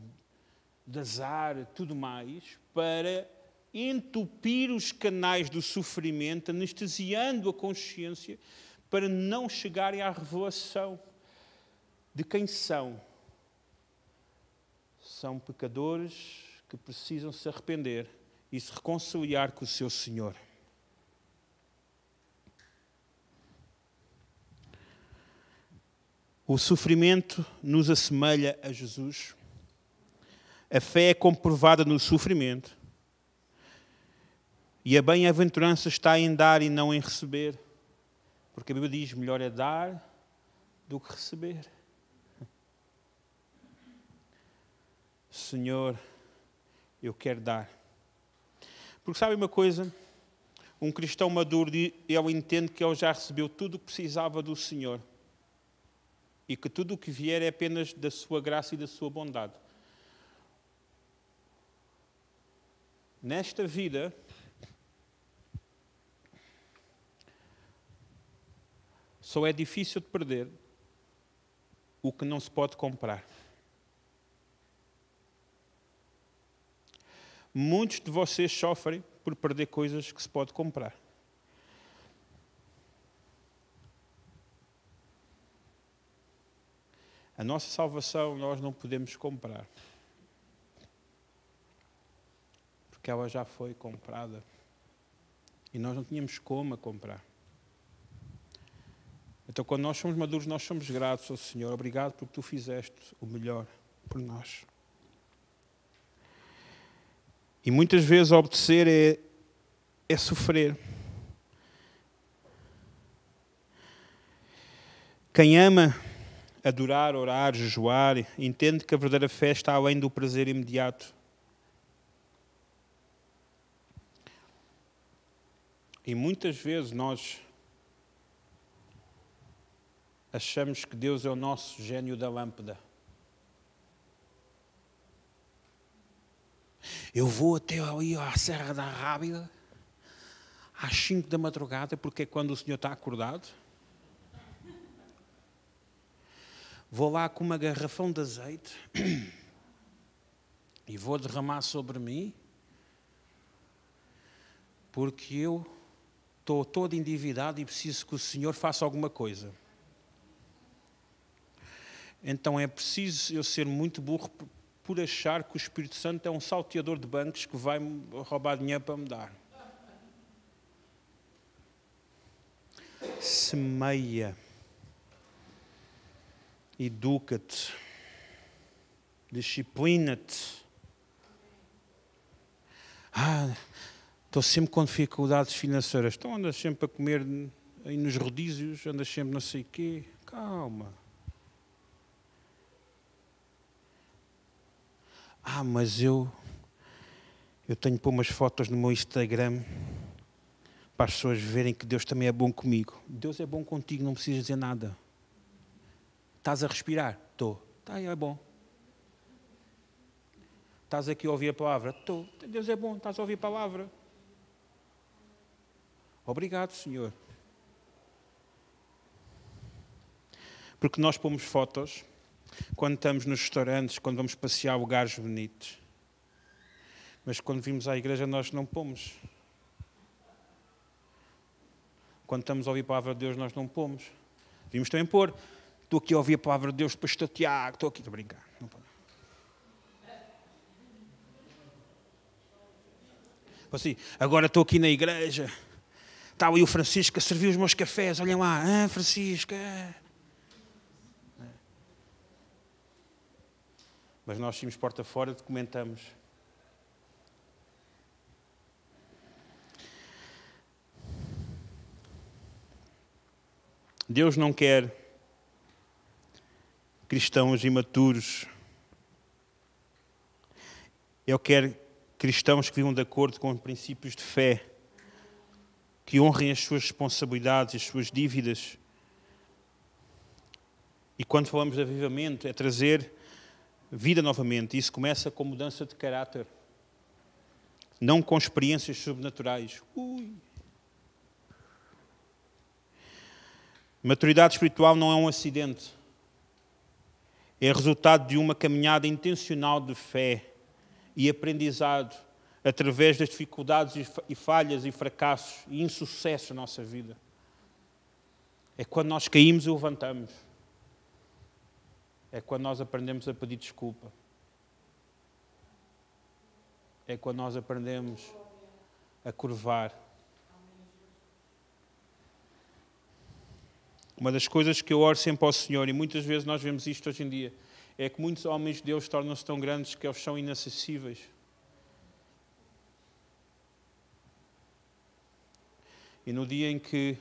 de azar, tudo mais, para entupir os canais do sofrimento, anestesiando a consciência, para não chegarem à revelação de quem são. São pecadores que precisam se arrepender e se reconciliar com o seu Senhor. O sofrimento nos assemelha a Jesus. A fé é comprovada no sofrimento. E a bem-aventurança está em dar e não em receber. Porque a Bíblia diz, melhor é dar do que receber. Senhor, eu quero dar. Porque sabe uma coisa? Um cristão maduro, ele entende que ele já recebeu tudo o que precisava do Senhor. E que tudo o que vier é apenas da sua graça e da sua bondade. Nesta vida, só é difícil de perder o que não se pode comprar. Muitos de vocês sofrem por perder coisas que se pode comprar. A nossa salvação nós não podemos comprar. Porque ela já foi comprada. E nós não tínhamos como a comprar. Então, quando nós somos maduros, nós somos gratos ao Senhor. Obrigado porque tu fizeste o melhor por nós. E muitas vezes obedecer é sofrer. Quem ama adorar, orar, jejuar, entende que a verdadeira fé está além do prazer imediato. E muitas vezes nós achamos que Deus é o nosso gênio da lâmpada. Eu vou até ali à Serra da Rábida às 5 da madrugada, porque é quando o Senhor está acordado. Vou lá com uma garrafão de azeite e vou derramar sobre mim, porque eu estou todo endividado e preciso que o Senhor faça alguma coisa. Então é preciso eu ser muito burro por achar que o Espírito Santo é um salteador de bancos que vai roubar dinheiro para me dar. Semeia. Educa-te. Disciplina-te. Estou sempre com dificuldades financeiras. Então andas sempre a comer aí nos rodízios, andas sempre não sei o quê. Calma. Mas eu tenho que pôr umas fotos no meu Instagram para as pessoas verem que Deus também é bom comigo. Deus é bom contigo, não precisas dizer nada. Estás a respirar? Estou. É bom. Estás aqui a ouvir a palavra? Estou. Deus é bom, estás a ouvir a palavra. Obrigado, Senhor. Porque nós pomos fotos quando estamos nos restaurantes, quando vamos passear lugares bonitos. Mas quando vimos à igreja nós não pomos. Quando estamos a ouvir a palavra de Deus nós não pomos. Devíamos também pôr. Estou aqui a ouvir a palavra de Deus, pastor Tiago, estou aqui a brincar. Assim, agora estou aqui na igreja. Está ali o Francisco a servir os meus cafés. Olhem lá, Francisco. Mas nós saímos porta fora e comentamos. Deus não quer cristãos imaturos. Ele quer cristãos que vivam de acordo com os princípios de fé, que honrem as suas responsabilidades, as suas dívidas. E quando falamos de avivamento, é trazer vida novamente. Isso começa com mudança de caráter, não com experiências sobrenaturais. Maturidade espiritual não é um acidente. É resultado de uma caminhada intencional de fé e aprendizado através das dificuldades e falhas e fracassos e insucessos da nossa vida. É quando nós caímos e levantamos. É quando nós aprendemos a pedir desculpa. É quando nós aprendemos a curvar. Uma das coisas que eu oro sempre ao Senhor, e muitas vezes nós vemos isto hoje em dia, é que muitos homens de Deus tornam-se tão grandes que eles são inacessíveis. E no dia em que,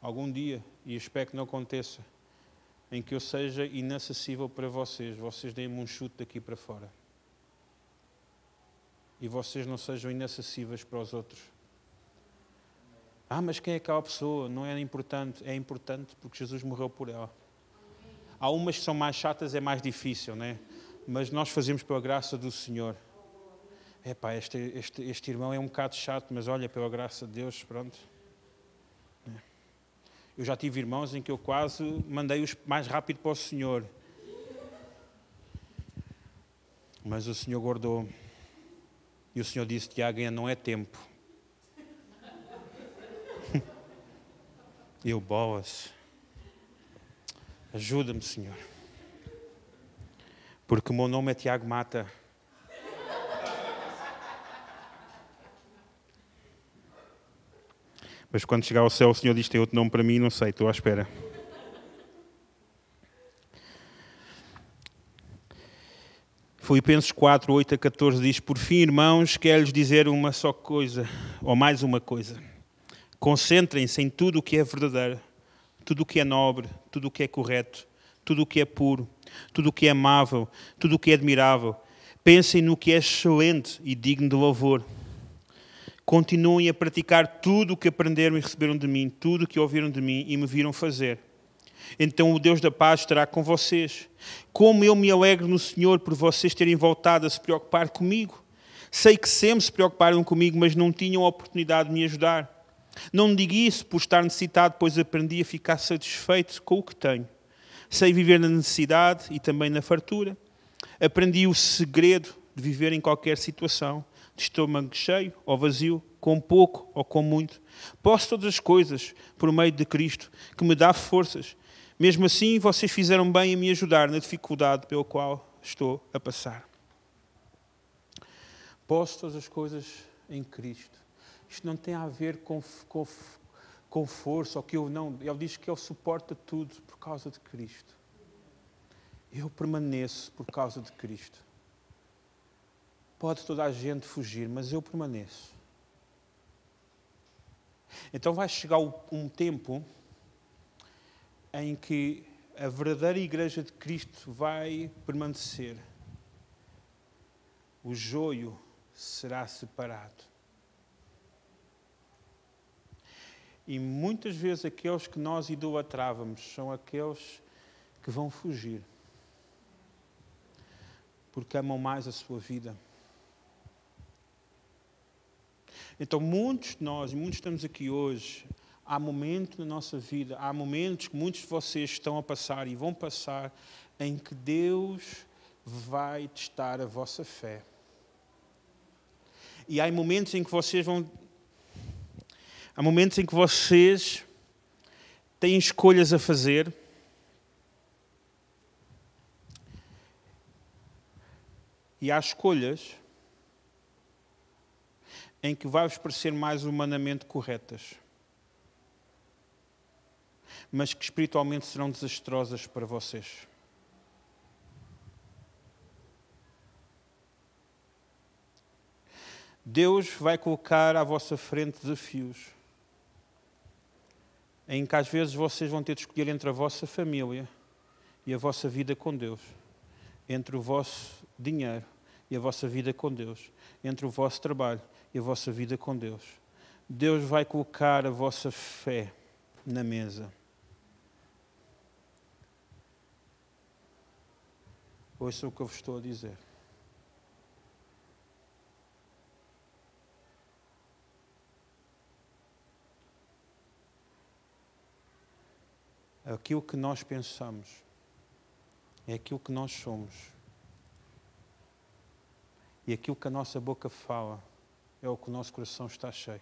algum dia, e espero que não aconteça, em que eu seja inacessível para vocês, vocês deem-me um chute daqui para fora. E vocês não sejam inacessíveis para os outros. Mas quem é aquela pessoa? Não é importante. É importante porque Jesus morreu por ela. Há umas que são mais chatas, é mais difícil, né? Mas nós fazemos pela graça do Senhor. Este irmão é um bocado chato, mas olha, pela graça de Deus, pronto. Eu já tive irmãos em que eu quase mandei-os mais rápido para o Senhor. Mas o Senhor guardou. E o Senhor disse, Tiago, ainda não é tempo. Bolas. Ajuda-me, Senhor. Porque o meu nome é Tiago Mata. Mas quando chegar ao céu, o Senhor diz que tem outro nome para mim, não sei, estou à espera. Filipenses 4, 8 a 14 diz, por fim, irmãos, quero-lhes dizer uma só coisa, ou mais uma coisa. Concentrem-se em tudo o que é verdadeiro, tudo o que é nobre, tudo o que é correto, tudo o que é puro, tudo o que é amável, tudo o que é admirável. Pensem no que é excelente e digno de louvor. Continuem a praticar tudo o que aprenderam e receberam de mim, tudo o que ouviram de mim e me viram fazer. Então o Deus da paz estará com vocês. Como eu me alegro no Senhor por vocês terem voltado a se preocupar comigo. Sei que sempre se preocuparam comigo, mas não tinham a oportunidade de me ajudar. Não digo isso por estar necessitado, pois aprendi a ficar satisfeito com o que tenho. Sei viver na necessidade e também na fartura. Aprendi o segredo de viver em qualquer situação, de estômago cheio ou vazio, com pouco ou com muito. Posso todas as coisas por meio de Cristo, que me dá forças. Mesmo assim, vocês fizeram bem em me ajudar na dificuldade pela qual estou a passar. Posso todas as coisas em Cristo. Isto não tem a ver com força, ou que eu não. Ele diz que Ele suporta tudo por causa de Cristo. Eu permaneço por causa de Cristo. Pode toda a gente fugir, mas eu permaneço. Então vai chegar um tempo em que a verdadeira Igreja de Cristo vai permanecer. O joio será separado. E muitas vezes aqueles que nós idolatrávamos são aqueles que vão fugir. Porque amam mais a sua vida. Então muitos de nós, e muitos estamos aqui hoje, há momentos na nossa vida, há momentos que muitos de vocês estão a passar e vão passar, em que Deus vai testar a vossa fé. E há momentos em que vocês têm escolhas a fazer. E há escolhas em que vai-vos parecer mais humanamente corretas, mas que espiritualmente serão desastrosas para vocês. Deus vai colocar à vossa frente desafios em que às vezes vocês vão ter de escolher entre a vossa família e a vossa vida com Deus, entre o vosso dinheiro e a vossa vida com Deus, entre o vosso trabalho e a vossa vida com Deus. Deus vai colocar a vossa fé na mesa. Ouçam o que eu vos estou a dizer. Aquilo que nós pensamos é aquilo que nós somos. E aquilo que a nossa boca fala é o que o nosso coração está cheio.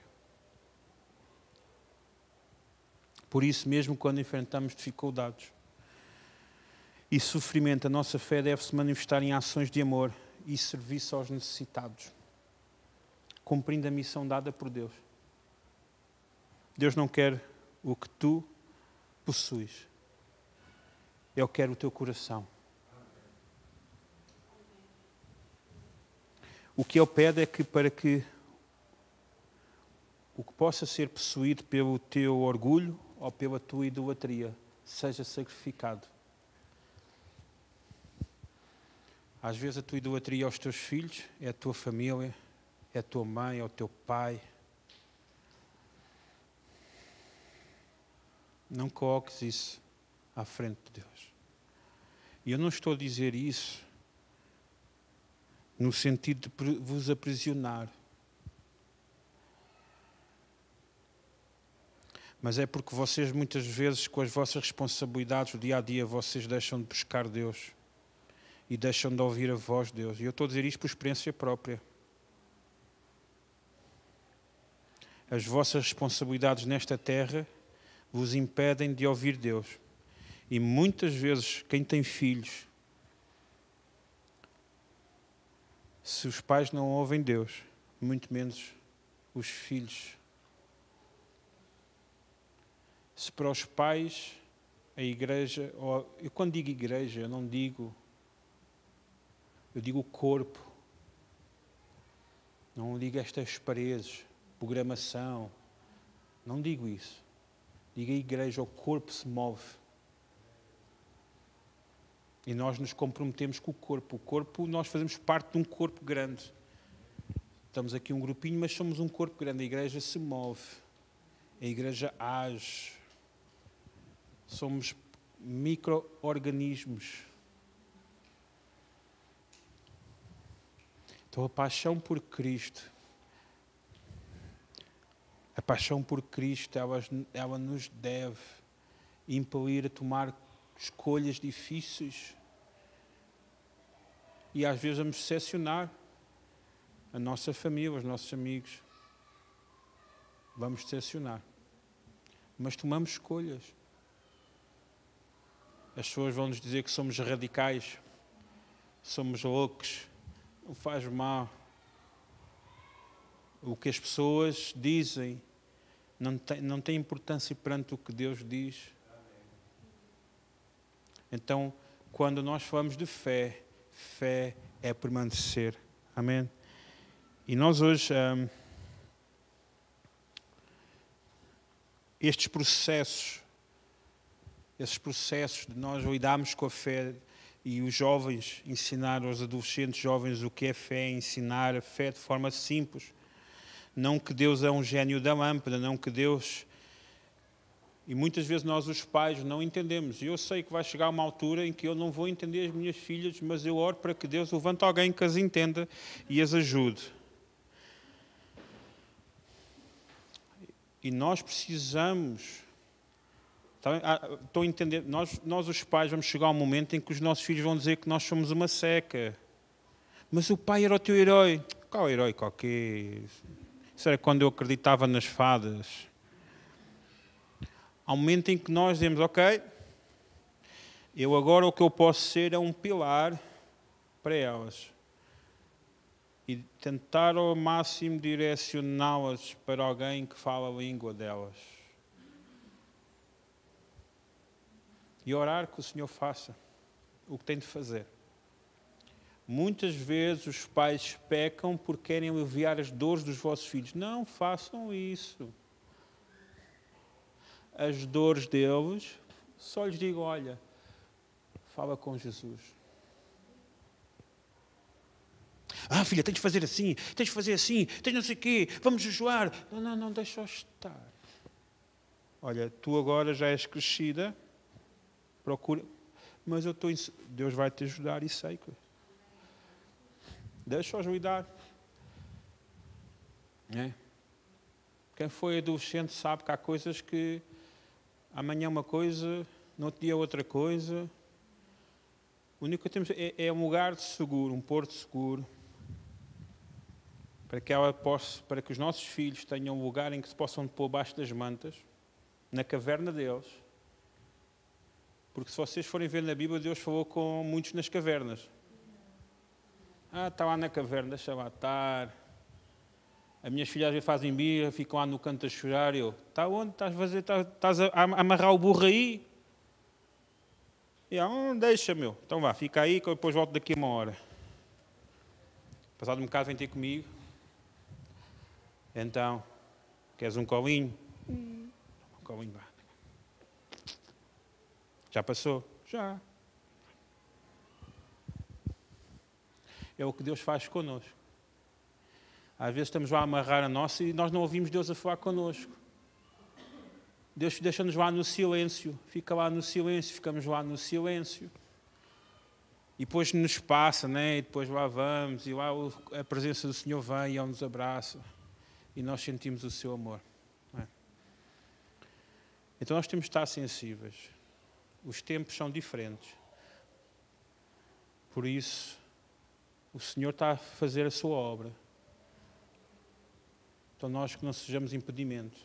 Por isso, mesmo quando enfrentamos dificuldades e sofrimento, a nossa fé deve se manifestar em ações de amor e serviço aos necessitados, cumprindo a missão dada por Deus. Deus não quer o que tu possuis. Ele quer o teu coração. O que ele pede é que para que o que possa ser possuído pelo teu orgulho ou pela tua idolatria seja sacrificado. Às vezes a tua idolatria aos teus filhos é a tua família, é a tua mãe, é o teu pai. Não coloques isso à frente de Deus. E eu não estou a dizer isso no sentido de vos aprisionar. Mas é porque vocês muitas vezes, com as vossas responsabilidades do dia a dia, vocês deixam de buscar Deus e deixam de ouvir a voz de Deus. E eu estou a dizer isto por experiência própria. As vossas responsabilidades nesta terra vos impedem de ouvir Deus. E muitas vezes, quem tem filhos, se os pais não ouvem Deus, muito menos os filhos. Se para os pais a igreja, eu quando digo igreja, eu não digo, eu digo o corpo, não digo estas paredes, programação, não digo isso. Digo a igreja, o corpo se move. E nós nos comprometemos com o corpo. O corpo, nós fazemos parte de um corpo grande. Estamos aqui um grupinho, mas somos um corpo grande. A igreja se move. A igreja age. Somos micro-organismos. Então a paixão por Cristo, ela nos deve impelir a tomar escolhas difíceis e às vezes vamos decepcionar a nossa família, os nossos amigos. Vamos decepcionar. Mas tomamos escolhas. As pessoas vão nos dizer que somos radicais, somos loucos, não faz mal. O que as pessoas dizem não tem importância perante o que Deus diz. Então, quando nós falamos de fé, fé é permanecer. Amém? E nós hoje, esses processos de nós lidarmos com a fé e os jovens, ensinar aos adolescentes jovens o que é fé, ensinar a fé de forma simples. Não que Deus é um gênio da lâmpada, não que Deus... E muitas vezes nós, os pais, não entendemos. E eu sei que vai chegar uma altura em que eu não vou entender as minhas filhas, mas eu oro para que Deus levante alguém que as entenda e as ajude. E nós precisamos... Estou a entender. Nós, os pais, vamos chegar a um momento em que os nossos filhos vão dizer que nós somos uma seca. Mas o pai era o teu herói. Qual herói qualquer? Isso era quando eu acreditava nas fadas. Há um momento em que nós dizemos, ok, eu agora o que eu posso ser é um pilar para elas. E tentar ao máximo direcioná-las para alguém que fala a língua delas. E orar que o Senhor faça o que tem de fazer. Muitas vezes os pais pecam porque querem aliviar as dores dos vossos filhos. Não façam isso. As dores deles, só lhes digo, olha, fala com Jesus. Filha, tens de fazer assim, tens não sei o quê, vamos jejuar. Não, deixa-os estar. Olha, tu agora já és crescida, procura, mas Deus vai te ajudar e sei que... Deixa-os lidar. Quem foi adolescente sabe que há coisas que amanhã uma coisa, no outro dia outra coisa. O único que temos é um lugar seguro, um porto seguro, para que os nossos filhos tenham um lugar em que se possam pôr abaixo das mantas, na caverna deles. Porque se vocês forem ver na Bíblia, Deus falou com muitos nas cavernas. Está lá na caverna, deixa lá estar. As minhas filhas às vezes fazem birra, ficam lá no canto a chorar. Está onde? Estás a fazer? Estás a amarrar o burro aí? E deixa, meu. Então vá, fica aí que eu depois volto daqui a uma hora. Passado um bocado vem ter comigo. Então, queres um colinho? Um colinho, vá. Já passou? Já. É o que Deus faz connosco. Às vezes estamos lá a amarrar a nossa e nós não ouvimos Deus a falar connosco. Deus deixa-nos lá no silêncio. Fica lá no silêncio, ficamos lá no silêncio. E depois nos passa, né? E depois lá vamos, e lá a presença do Senhor vem e Ele nos abraça. E nós sentimos o seu amor. Não é? Então nós temos de estar sensíveis. Os tempos são diferentes. Por isso, o Senhor está a fazer a sua obra. Então nós que não sejamos impedimento.